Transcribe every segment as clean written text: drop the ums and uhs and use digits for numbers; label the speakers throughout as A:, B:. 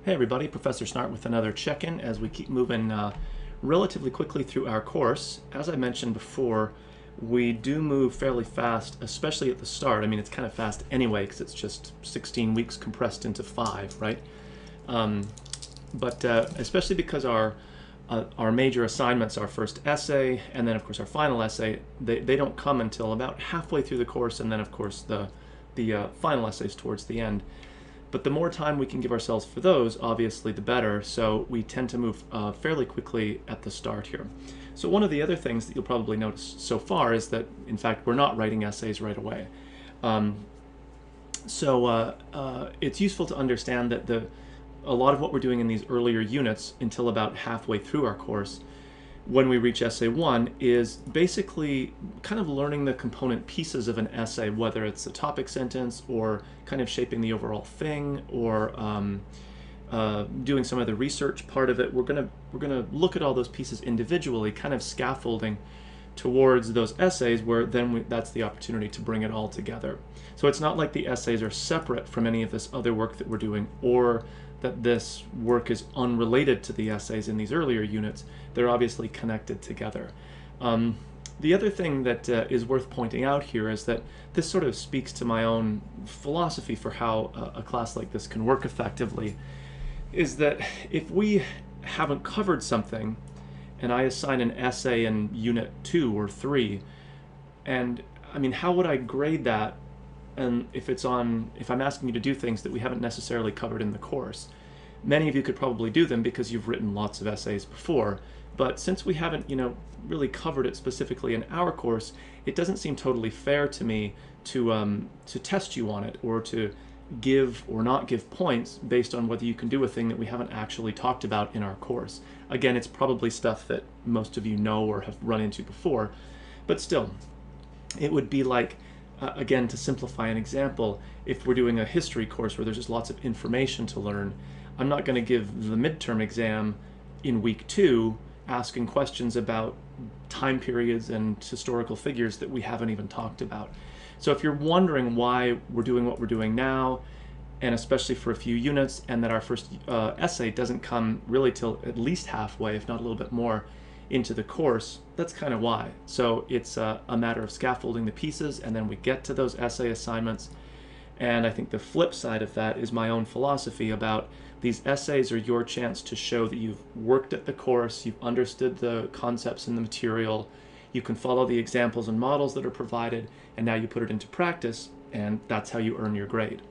A: Hey everybody, Professor Snart with another check-in as we keep moving relatively quickly through our course. As I mentioned before, we do move fairly fast, especially at the start. I mean, it's kind of fast anyway because it's just 16 weeks compressed into 5, right? But especially because our major assignments, our first essay, and then of course our final essay, they don't come until about halfway through the course, and then of course the final essays towards the end. But the more time we can give ourselves for those, obviously, the better. So we tend to move fairly quickly at the start here. So one of the other things that you'll probably notice so far is that, in fact, we're not writing essays right away. It's useful to understand that a lot of what we're doing in these earlier units until about halfway through our course, when we reach essay 1, is basically kind of learning the component pieces of an essay, whether it's a topic sentence or kind of shaping the overall thing or doing some of the research part of it. We're gonna look at all those pieces individually, kind of scaffolding towards those essays where then that's the opportunity to bring it all together. So it's not like the essays are separate from any of this other work that we're doing, or that this work is unrelated to the essays in these earlier units. They're obviously connected together. The other thing that is worth pointing out here is that this sort of speaks to my own philosophy for how a class like this can work effectively, is that if we haven't covered something and I assign an essay in Unit 2 or 3, and I mean, how would I grade that? And if I'm asking you to do things that we haven't necessarily covered in the course. Many of you could probably do them because you've written lots of essays before, but since we haven't, really covered it specifically in our course, it doesn't seem totally fair to me to test you on it or to give or not give points based on whether you can do a thing that we haven't actually talked about in our course. Again, it's probably stuff that most of you know or have run into before, but still, it would be like, again, to simplify an example, if we're doing a history course where there's just lots of information to learn, I'm not going to give the midterm exam in week 2 asking questions about time periods and historical figures that we haven't even talked about. So if you're wondering why we're doing what we're doing now, and especially for a few units, and that our first essay doesn't come really till at least halfway, if not a little bit more, into the course, that's kind of why. So it's a matter of scaffolding the pieces, and then we get to those essay assignments. And I think the flip side of that is my own philosophy about these essays are your chance to show that you've worked at the course, you've understood the concepts in the material, you can follow the examples and models that are provided, and now you put it into practice, and that's how you earn your grade.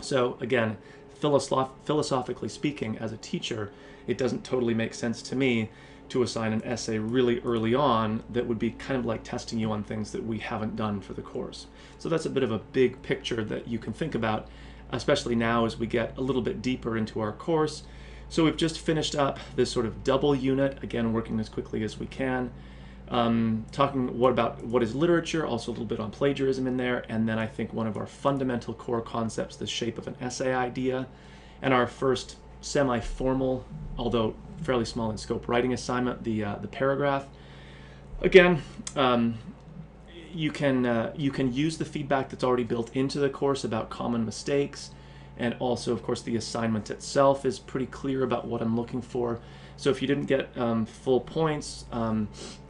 A: So again, philosophically speaking, as a teacher, it doesn't totally make sense to me to assign an essay really early on that would be kind of like testing you on things that we haven't done for the course. So that's a bit of a big picture that you can think about, especially now as we get a little bit deeper into our course. So we've just finished up this sort of double unit, again working as quickly as we can, talking about what is literature, also a little bit on plagiarism in there, and then I think one of our fundamental core concepts, the shape of an essay idea, and our first semi-formal, although fairly small in scope, writing assignment, the paragraph. Again, you can use the feedback that's already built into the course about common mistakes, and also, of course, the assignment itself is pretty clear about what I'm looking for. So if you didn't get full points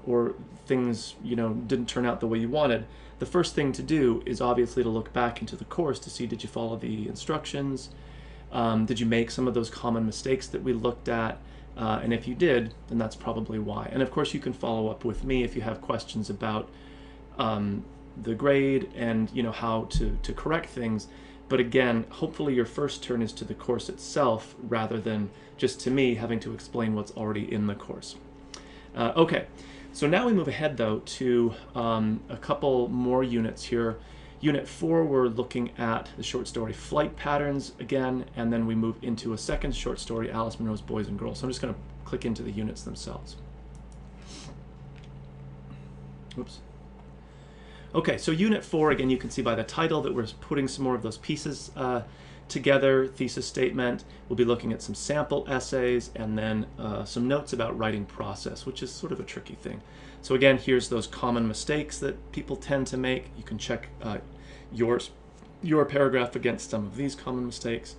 A: or things didn't turn out the way you wanted, the first thing to do is obviously to look back into the course to see, did you follow the instructions? Did you make some of those common mistakes that we looked at? And if you did, then that's probably why. And of course, you can follow up with me if you have questions about the grade and how to correct things. But again, hopefully your first turn is to the course itself rather than just to me having to explain what's already in the course. Okay, so now we move ahead though to a couple more units here. Unit 4, we're looking at the short story Flight Patterns again, and then we move into a second short story, Alice Munro's Boys and Girls. So I'm just going to click into the units themselves. Oops. Okay, so Unit 4, again, you can see by the title that we're putting some more of those pieces together. Thesis statement, we'll be looking at some sample essays, and then some notes about writing process, which is sort of a tricky thing. So again, here's those common mistakes that people tend to make. You can check your paragraph against some of these common mistakes.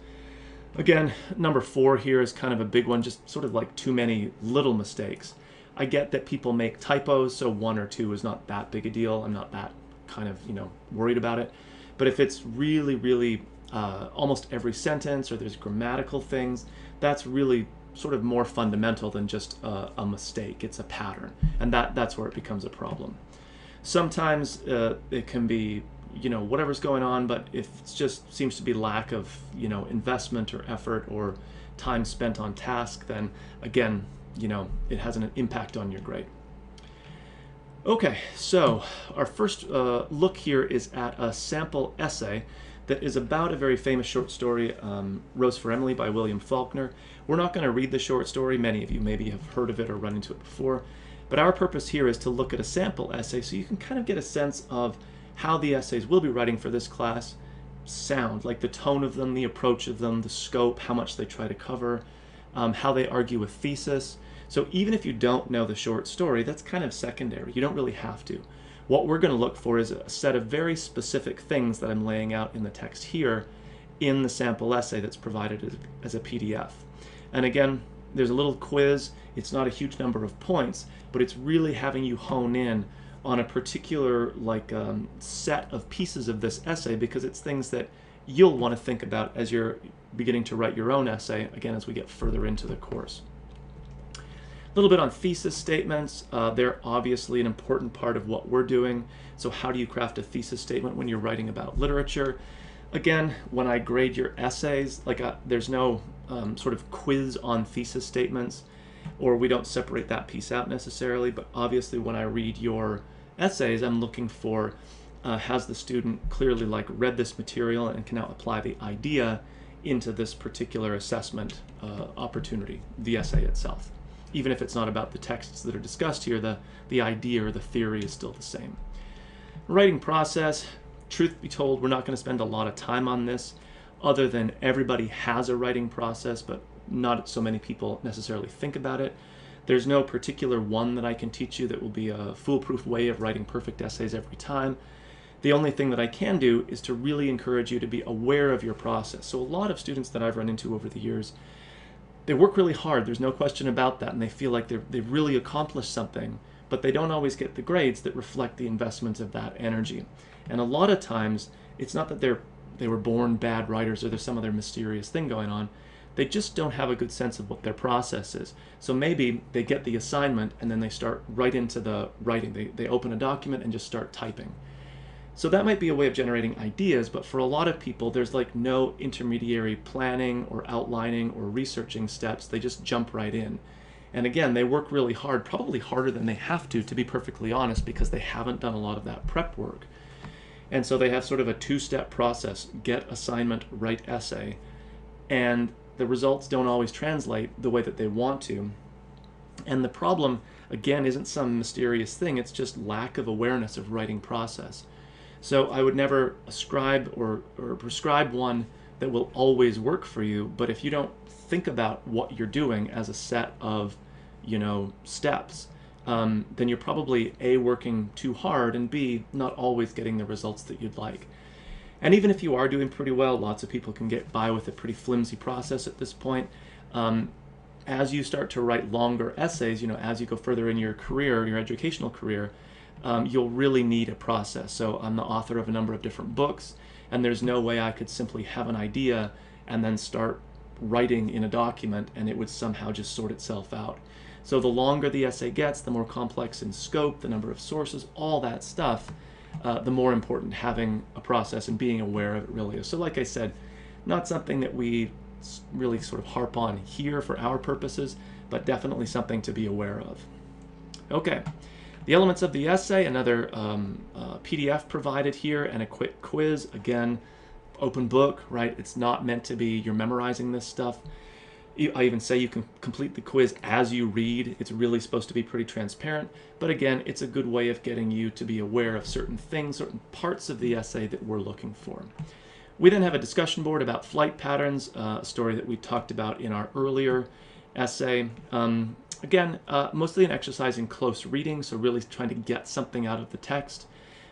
A: Again, number 4 here is kind of a big one, just sort of like too many little mistakes. I get that people make typos, so 1 or 2 is not that big a deal. I'm not that kind of, worried about it. But if it's really, really almost every sentence, or there's grammatical things, that's really sort of more fundamental than just a mistake. It's a pattern, and that's where it becomes a problem. Sometimes it can be, whatever's going on, but if it just seems to be lack of, investment or effort or time spent on task, then again, it has an impact on your grade. Okay, so our first look here is at a sample essay that is about a very famous short story, Rose for Emily by William Faulkner. We're not going to read the short story. Many of you maybe have heard of it or run into it before. But our purpose here is to look at a sample essay so you can kind of get a sense of how the essays we'll be writing for this class sound, like the tone of them, the approach of them, the scope, how much they try to cover, how they argue a thesis. So even if you don't know the short story, that's kind of secondary. You don't really have to. What we're going to look for is a set of very specific things that I'm laying out in the text here in the sample essay that's provided as a PDF. And again, there's a little quiz. It's not a huge number of points, but it's really having you hone in on a particular set of pieces of this essay, because it's things that you'll want to think about as you're beginning to write your own essay, again, as we get further into the course. A little bit on thesis statements. They're obviously an important part of what we're doing. So how do you craft a thesis statement when you're writing about literature? Again, when I grade your essays, there's no sort of quiz on thesis statements, or we don't separate that piece out necessarily, but obviously when I read your essays, I'm looking for has the student clearly read this material and can now apply the idea into this particular assessment opportunity, the essay itself. Even if it's not about the texts that are discussed here, the idea or the theory is still the same. Writing process, truth be told, we're not going to spend a lot of time on this, other than everybody has a writing process, but not so many people necessarily think about it. There's no particular one that I can teach you that will be a foolproof way of writing perfect essays every time. The only thing that I can do is to really encourage you to be aware of your process. So a lot of students that I've run into over the years, they work really hard, there's no question about that, and they feel like they've really accomplished something, but they don't always get the grades that reflect the investment of that energy. And a lot of times, it's not that they were born bad writers or there's some other mysterious thing going on. They just don't have a good sense of what their process is. So maybe they get the assignment and then they start right into the writing. They open a document and just start typing. So that might be a way of generating ideas, but for a lot of people, there's no intermediary planning or outlining or researching steps. They just jump right in. And again, they work really hard, probably harder than they have to be perfectly honest, because they haven't done a lot of that prep work. And so they have sort of a two-step process: get assignment, write essay. And the results don't always translate the way that they want to. And the problem, again, isn't some mysterious thing. It's just lack of awareness of writing process. So I would never ascribe or prescribe one that will always work for you. But if you don't think about what you're doing as a set of, steps, then you're probably A, working too hard, and B, not always getting the results that you'd like. And even if you are doing pretty well, lots of people can get by with a pretty flimsy process at this point. As you start to write longer essays, as you go further in your career, your educational career, you'll really need a process. So I'm the author of a number of different books, and there's no way I could simply have an idea and then start writing in a document and it would somehow just sort itself out. So the longer the essay gets, the more complex in scope, the number of sources, all that stuff, the more important having a process and being aware of it really is. So like I said, not something that we really sort of harp on here for our purposes, but definitely something to be aware of. Okay, the elements of the essay, another PDF provided here, and a quick quiz. Again, open book, right? It's not meant to be you're memorizing this stuff. I even say you can complete the quiz as you read. It's really supposed to be pretty transparent, but again, it's a good way of getting you to be aware of certain things, certain parts of the essay that we're looking for. We then have a discussion board about flight patterns, a story that we talked about in our earlier essay. Again, mostly an exercise in close reading, so really trying to get something out of the text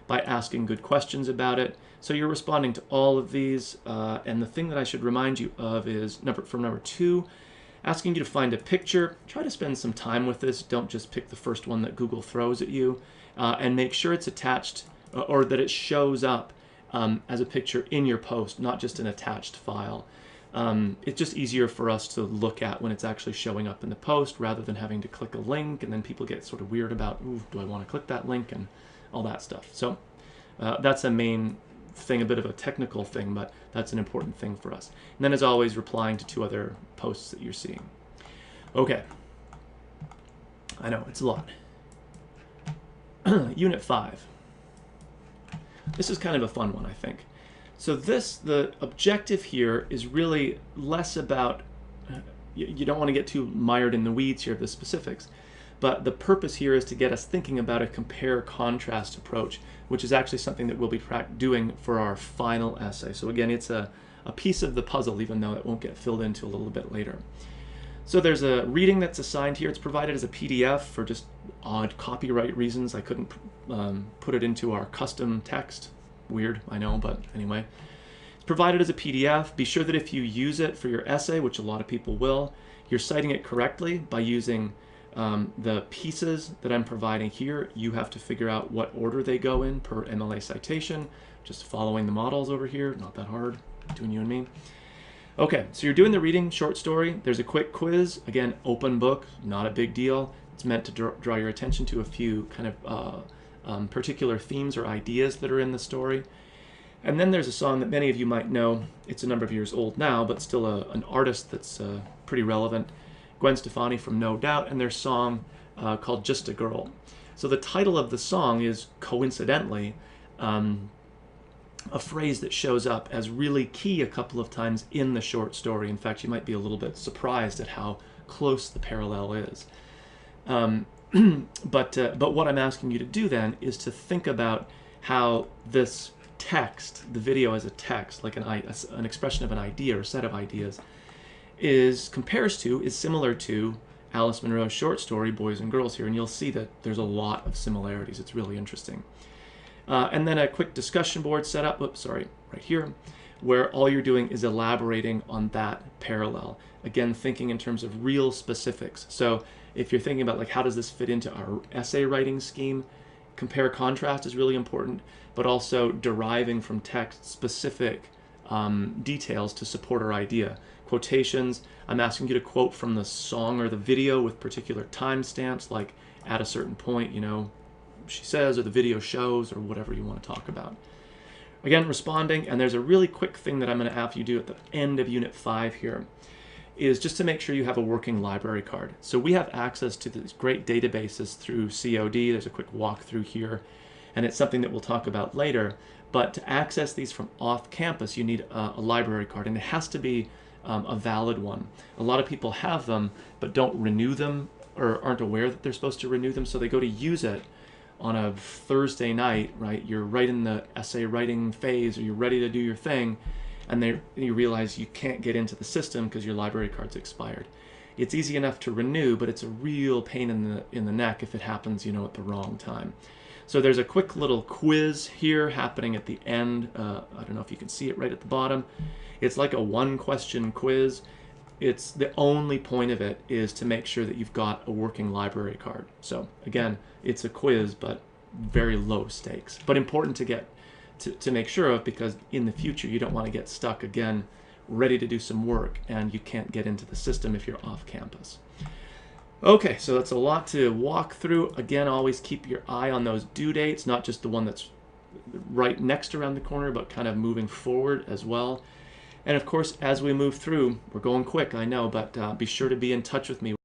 A: by asking good questions about it. So you're responding to all of these, and the thing that I should remind you of is from number 2, asking you to find a picture. Try to spend some time with this. Don't just pick the first one that Google throws at you, and make sure it's attached or that it shows up as a picture in your post, not just an attached file. It's just easier for us to look at when it's actually showing up in the post rather than having to click a link, and then people get sort of weird about, ooh, do I want to click that link, and all that stuff. So that's a main thing, a bit of a technical thing, but that's an important thing for us. And then, as always, replying to 2 other posts that you're seeing. Okay. I know, it's a lot. Unit 5. This is kind of a fun one, I think. So the objective here is really less about, you don't want to get too mired in the weeds here of the specifics, but the purpose here is to get us thinking about a compare-contrast approach, which is actually something that we'll be doing for our final essay. So again, it's a piece of the puzzle, even though it won't get filled into a little bit later. So there's a reading that's assigned here. It's provided as a PDF for just odd copyright reasons. I couldn't put it into our custom text. Weird, I know, but anyway. It's provided as a PDF. Be sure that if you use it for your essay, which a lot of people will, you're citing it correctly by using the pieces that I'm providing here. You have to figure out what order they go in per MLA citation, just following the models over here. Not that hard, between you and me. Okay, so you're doing the reading, short story. There's a quick quiz. Again, open book, not a big deal. It's meant to draw your attention to a few kind of particular themes or ideas that are in the story. And then there's a song that many of you might know. It's a number of years old now, but still an artist that's pretty relevant. Gwen Stefani from No Doubt, and their song called Just a Girl. So the title of the song is, coincidentally, a phrase that shows up as really key a couple of times in the short story. In fact, you might be a little bit surprised at how close the parallel is. But what I'm asking you to do then is to think about how this text, the video as a text, like an expression of an idea or set of ideas, is similar to Alice Munro's short story, Boys and Girls here, and you'll see that there's a lot of similarities. It's really interesting. And then a quick discussion board set up, right here, where all you're doing is elaborating on that parallel. Again, thinking in terms of real specifics. So if you're thinking about, like, how does this fit into our essay writing scheme, compare contrast is really important, but also deriving from text specific details to support our idea. Quotations, I'm asking you to quote from the song or the video with particular timestamps, like at a certain point, you know, she says, or the video shows, or whatever you want to talk about. Again, responding, and there's a really quick thing that I'm going to have you do at the end of Unit 5 here, is just to make sure you have a working library card. So we have access to these great databases through COD. There's a quick walkthrough here, and it's something that we'll talk about later. But to access these from off campus, you need a library card, and it has to be a valid one. A lot of people have them, but don't renew them, or aren't aware that they're supposed to renew them, so they go to use it on a Thursday night, right? You're right in the essay writing phase, or you're ready to do your thing, and you realize you can't get into the system because your library card's expired. It's easy enough to renew, but it's a real pain in the neck if it happens, you know, at the wrong time. So there's a quick little quiz here happening at the end. I don't know if you can see it right at the bottom. It's like a one-question quiz. It's the only point of it is to make sure that you've got a working library card. So again, it's a quiz, but very low stakes, but important to get to make sure of, because in the future you don't want to get stuck again, ready to do some work, and you can't get into the system if you're off campus. Okay, so that's a lot to walk through. Again, always keep your eye on those due dates, not just the one that's right next around the corner, but kind of moving forward as well. And of course, as we move through, we're going quick, I know, but be sure to be in touch with me.